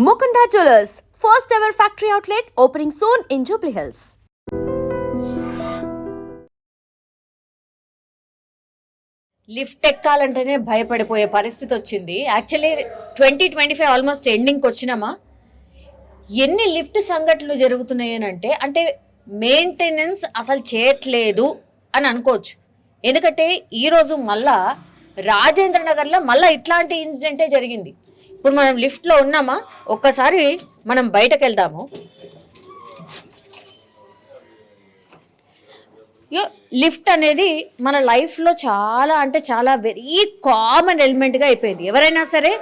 Mukunda Jewellers, first ever factory outlet opening soon in Jubilee Hills. Lift ఎక్కాలంటేనే భయపడిపోయే పరిస్థితి వచ్చింది. యాక్చువల్లీ 2025 ఆల్మోస్ట్ ఎండింగ్కి వచ్చినామా, ఎన్ని లిఫ్ట్ సంఘటనలు జరుగుతున్నాయి అంటే మెయింటెనెన్స్ అసలు చేయట్లేదు అని అనుకోవచ్చు. ఎందుకంటే ఈరోజు మళ్ళా రాజేంద్ర నగర్లో మళ్ళీ ఇట్లాంటి ఇన్సిడెంటే జరిగింది. ఇప్పుడు మనం లిఫ్ట్లో ఉన్నామా, ఒక్కసారి మనం బయటకు వెళ్దాము. లిఫ్ట్ అనేది మన లైఫ్లో చాలా అంటే చాలా వెరీ కామన్ ఎలిమెంట్గా అయిపోయింది. ఎవరైనా సరే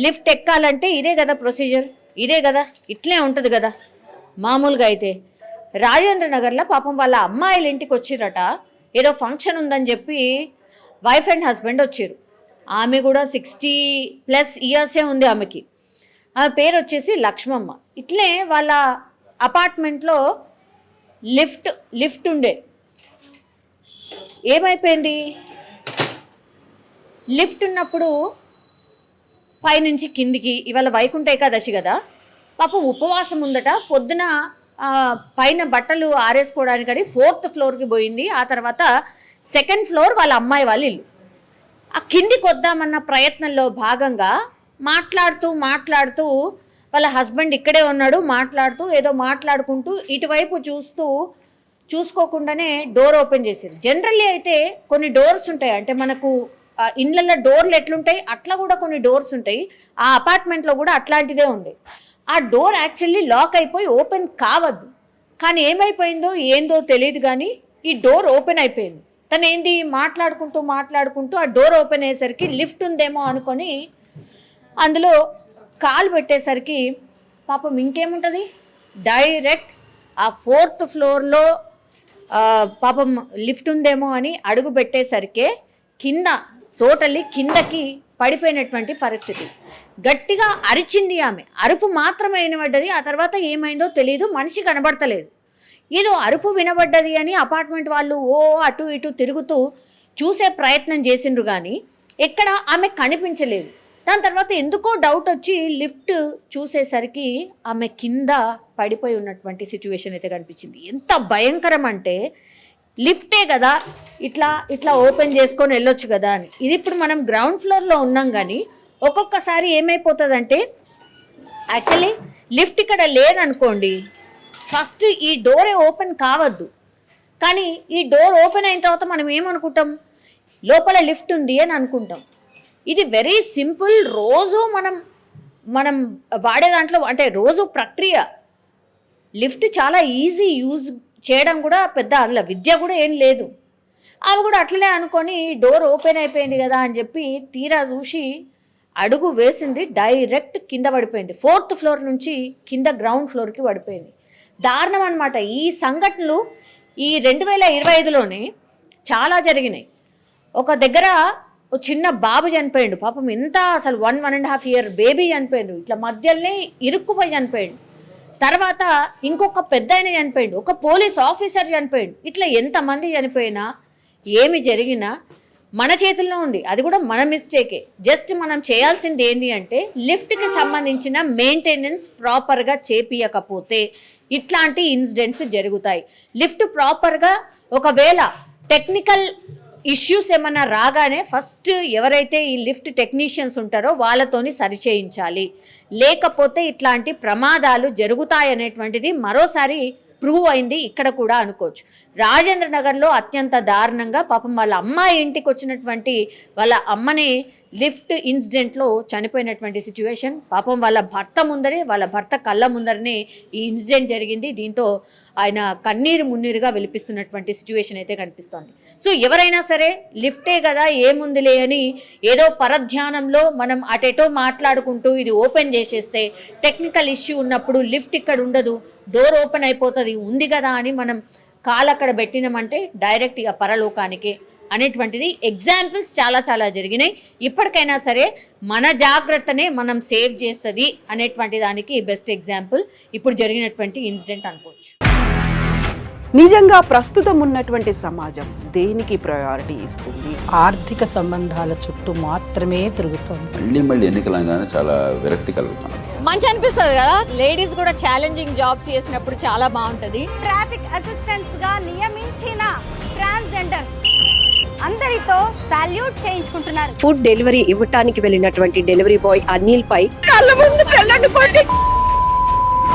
లిఫ్ట్ ఎక్కాలంటే ఇదే కదా ప్రొసీజర్, ఇదే కదా, ఇట్లే ఉంటుంది కదా మామూలుగా. అయితే రాజేంద్ర నగర్లో పాపం వాళ్ళ అమ్మాయిల ఇంటికి వచ్చిరట, ఏదో ఫంక్షన్ ఉందని చెప్పి వైఫ్ అండ్ హస్బెండ్ వచ్చారు. ఆమె కూడా 60+ ఇయర్సే ఉంది ఆమెకి. ఆమె పేరు వచ్చేసి లక్ష్మమ్మ. ఇట్లే వాళ్ళ అపార్ట్మెంట్లో లిఫ్ట్ ఉండే. ఏమైపోయింది, లిఫ్ట్ ఉన్నప్పుడు పైనుంచి కిందికి, ఇవాళ వైకుంఠ ఏకాదశి కదా, పాపం ఉపవాసం ఉందట. పొద్దున పైన బట్టలు ఆరేసుకోవడానికని 4th ఫ్లోర్కి పోయింది. ఆ తర్వాత 2nd ఫ్లోర్ వాళ్ళ అమ్మాయి వాళ్ళ ఇల్లు. ఆ కిందికి వద్దామన్న ప్రయత్నంలో భాగంగా మాట్లాడుతూ వాళ్ళ హస్బెండ్ ఇక్కడే ఉన్నాడు, ఏదో మాట్లాడుకుంటూ ఇటువైపు చూసుకోకుండానే డోర్ ఓపెన్ చేశారు. జనరల్లీ అయితే కొన్ని డోర్స్ ఉంటాయి, అంటే మనకు ఇండ్లలో డోర్లు ఎట్లుంటాయి అట్లా కూడా కొన్ని డోర్స్ ఉంటాయి. ఆ అపార్ట్మెంట్లో కూడా అట్లాంటిదే ఉంది. ఆ డోర్ యాక్చువల్లీ లాక్ అయిపోయి ఓపెన్ కావద్దు, కానీ ఏమైపోయిందో ఏందో తెలియదు, కానీ ఈ డోర్ ఓపెన్ అయిపోయింది. తను ఏంటి మాట్లాడుకుంటూ ఆ డోర్ ఓపెన్ అయ్యేసరికి లిఫ్ట్ ఉందేమో అనుకొని అందులో కాలు పెట్టేసరికి పాపం ఇంకేముంటుంది, డైరెక్ట్ ఆ 4th ఫ్లోర్లో పాపం లిఫ్ట్ ఉందేమో అని అడుగు పెట్టేసరికే టోటల్లీ కిందకి పడిపోయినటువంటి పరిస్థితి. గట్టిగా అరిచింది ఆమె, అరుపు మాత్రమే వినబడ్డది. ఆ తర్వాత ఏమైందో తెలియదు, మనిషి కనబడతలేదు. ఏదో అరుపు వినబడ్డది అని అపార్ట్మెంట్ వాళ్ళు అటు ఇటు తిరుగుతూ చూసే ప్రయత్నం చేసిండ్రు, కానీ ఎక్కడ ఆమె కనిపించలేదు. దాని తర్వాత ఎందుకో డౌట్ వచ్చి లిఫ్ట్ చూసేసరికి ఆమె కింద పడిపోయి ఉన్నటువంటి సిచ్యువేషన్ అయితే కనిపించింది. ఎంత భయంకరం అంటే, లిఫ్టే కదా, ఇట్లా ఓపెన్ చేసుకొని వెళ్ళొచ్చు కదా అని. ఇది ఇప్పుడు మనం గ్రౌండ్ ఫ్లోర్లో ఉన్నాం, కానీ ఒక్కొక్కసారి ఏమైపోతుందంటే, యాక్చువల్లీ లిఫ్ట్ ఇక్కడ లేదనుకోండి, ఫస్ట్ ఈ డోరే ఓపెన్ కావద్దు, కానీ ఈ డోర్ ఓపెన్ అయిన తర్వాత మనం ఏమనుకుంటాం, లోపల లిఫ్ట్ ఉంది అని అనుకుంటాం. ఇది వెరీ సింపుల్, రోజు మనం వాడే దాంట్లో, అంటే రోజు ప్రక్రియ. లిఫ్ట్ చాలా ఈజీ యూజ్ చేయడం, కూడా పెద్ద అందులో విద్య కూడా ఏం లేదు. ఆమె కూడా అట్లనే అనుకొని డోర్ ఓపెన్ అయిపోయింది కదా అని చెప్పి తీరా చూసి అడుగు వేసింది, డైరెక్ట్ కింద పడిపోయింది. 4th ఫ్లోర్ నుంచి కింద గ్రౌండ్ ఫ్లోర్కి పడిపోయింది. దారుణం అనమాట. ఈ సంఘటనలు ఈ 2025లోనే చాలా జరిగినాయి. ఒక దగ్గర చిన్న బాబు చనిపోయాడు, పాపం ఎంత అసలు 1.5 year బేబీ చనిపోయాడు, ఇట్లా మధ్యలోనే ఇరుక్కుపోయి చనిపోయాడు. తర్వాత ఇంకొక పెద్ద ఆయన చనిపోయాడు, ఒక పోలీస్ ఆఫీసర్ చనిపోయాడు. ఇట్లా ఎంతమంది చనిపోయినా ఏమి జరిగినా మన చేతుల్లో ఉంది, అది కూడా మన మిస్టేకే. జస్ట్ మనం చేయాల్సింది ఏంటి అంటే, లిఫ్ట్కి సంబంధించిన మెయింటెనెన్స్ ప్రాపర్గా చేపియకపోతే ఇట్లాంటి ఇన్సిడెంట్స్ జరుగుతాయి. లిఫ్ట్ ప్రాపర్గా ఒకవేళ టెక్నికల్ ఇష్యూస్ ఏమన్నా రాగానే ఫస్ట్ ఎవరైతే ఈ లిఫ్ట్ టెక్నీషియన్స్ ఉంటారో వాళ్ళతోని సరిచేయించాలి, లేకపోతే ఇట్లాంటి ప్రమాదాలు జరుగుతాయనేటువంటిది మరోసారి ప్రూవ్ అయింది ఇక్కడ కూడా అనుకోవచ్చు. రాజేంద్ర నగర్లో అత్యంత దారుణంగా పాపం వాళ్ళ అమ్మాయి ఇంటికి వచ్చినటువంటి వాళ్ళ అమ్మని లిఫ్ట్ ఇన్సిడెంట్లో చనిపోయినటువంటి సిచ్యువేషన్. పాపం వాళ్ళ భర్త కళ్ళ ముందరనే ఈ ఇన్సిడెంట్ జరిగింది. దీంతో ఆయన కన్నీరు మున్నీరుగా వెలిపిస్తున్నటువంటి సిచ్యువేషన్ అయితే కనిపిస్తోంది. సో ఎవరైనా సరే లిఫ్టే కదా ఏముందిలే అని ఏదో పరధ్యానంలో మనం అటెటో మాట్లాడుకుంటూ ఇది ఓపెన్ చేసేస్తే, టెక్నికల్ ఇష్యూ ఉన్నప్పుడు లిఫ్ట్ ఇక్కడ ఉండదు, డోర్ ఓపెన్ అయిపోతుంది, ఉంది కదా అని మనం కాలు అక్కడ పెట్టినామంటే డైరెక్ట్ ఇక పరలోకానికే అనేటువంటిది ఎగ్జాంపుల్స్ చాలా జరిగినాయి. ఇప్పటికైనా సరే మన జాగ్రత్తనే మనం సేవ్ చేస్తుంది అనేటువంటి దానికి బెస్ట్ ఎగ్జాంపుల్ ఇప్పుడు జరిగినటువంటి ఇన్సిడెంట్ అనుకోవచ్చు. నిజంగా ప్రస్తుతం ఉన్నటువంటి సమాజం దేనికి ప్రయారిటీ ఇస్తుంది? ఆర్థిక సంబంధాల చుట్టూ మాత్రమే తిరుగుతోంది. మళ్ళీ ఎన్నికలంగానే చాలా విరక్తి కలుగుతాను. మంచి అనిపిస్తుంది కదా, లేడీస్ కూడా ఛాలెంజింగ్ జాబ్స్ చేసినప్పుడు చాలా బాగుంటది. ట్రాఫిక్ అసిస్టెంట్స్ గా నియమించిన ట్రాన్స్జెండర్స్ అందరితో సాల్యూట్ చేయించుకుంటున్నారు. ఫుడ్ డెలివరీ ఇవ్వటానికి వెళ్ళినటువంటి డెలివరీ బాయ్ అనిల్ పై కళ్ళ ముందు